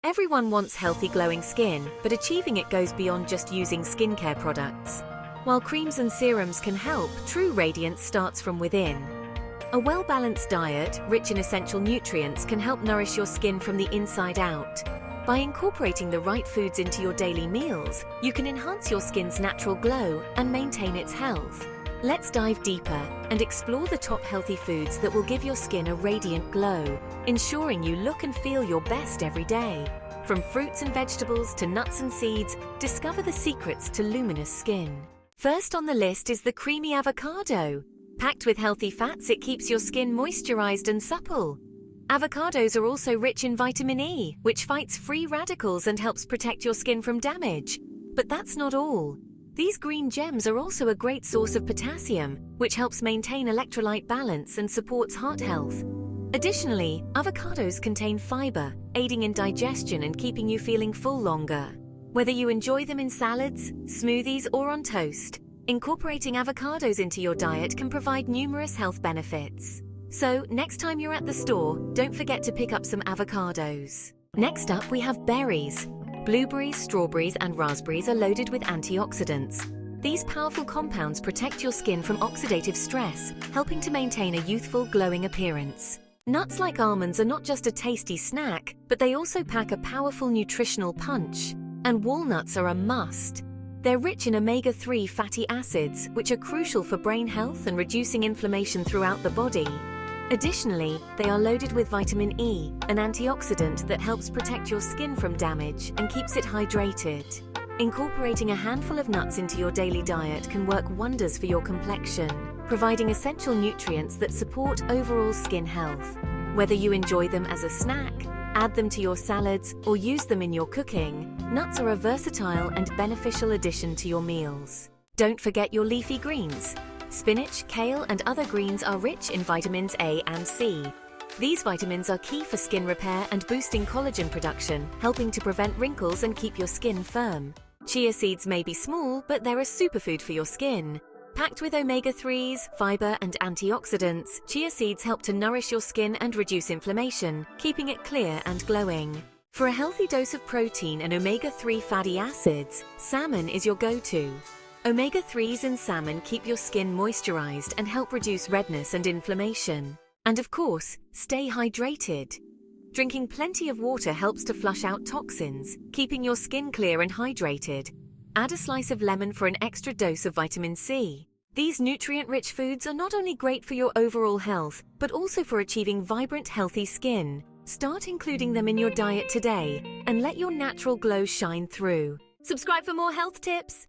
Everyone wants healthy glowing skin, but achieving it goes beyond just using skincare products. While creams and serums can help, true radiance starts from within. A well-balanced diet, rich in essential nutrients, can help nourish your skin from the inside out. By incorporating the right foods into your daily meals, you can enhance your skin's natural glow and maintain its health. Let's dive deeper and explore the top healthy foods that will give your skin a radiant glow, ensuring you look and feel your best every day. From fruits and vegetables to nuts and seeds, discover the secrets to luminous skin. First on the list is the creamy avocado. Packed with healthy fats, it keeps your skin moisturized and supple. Avocados are also rich in vitamin E, which fights free radicals and helps protect your skin from damage. But that's not all. These green gems are also a great source of potassium, which helps maintain electrolyte balance and supports heart health. Additionally, avocados contain fiber, aiding in digestion and keeping you feeling full longer. Whether you enjoy them in salads, smoothies, or on toast, incorporating avocados into your diet can provide numerous health benefits. So, next time you're at the store, don't forget to pick up some avocados. Next up, we have berries. Blueberries, strawberries, and raspberries are loaded with antioxidants. These powerful compounds protect your skin from oxidative stress, helping to maintain a youthful, glowing appearance. Nuts like almonds are not just a tasty snack, but they also pack a powerful nutritional punch. And walnuts are a must. They're rich in omega-3 fatty acids, which are crucial for brain health and reducing inflammation throughout the body. Additionally, they are loaded with vitamin E, an antioxidant that helps protect your skin from damage and keeps it hydrated. Incorporating a handful of nuts into your daily diet can work wonders for your complexion, providing essential nutrients that support overall skin health. Whether you enjoy them as a snack, add them to your salads, or use them in your cooking, nuts are a versatile and beneficial addition to your meals. Don't forget your leafy greens. Spinach, kale, and other greens are rich in vitamins A and C. These vitamins are key for skin repair and boosting collagen production, helping to prevent wrinkles and keep your skin firm. Chia seeds may be small, but they're a superfood for your skin. Packed with omega-3s, fiber, and antioxidants, chia seeds help to nourish your skin and reduce inflammation, keeping it clear and glowing. For a healthy dose of protein and omega-3 fatty acids, salmon is your go-to. Omega-3s in salmon keep your skin moisturized and help reduce redness and inflammation. And of course, stay hydrated. Drinking plenty of water helps to flush out toxins, keeping your skin clear and hydrated. Add a slice of lemon for an extra dose of vitamin C. These nutrient-rich foods are not only great for your overall health, but also for achieving vibrant, healthy skin. Start including them in your diet today and let your natural glow shine through. Subscribe for more health tips!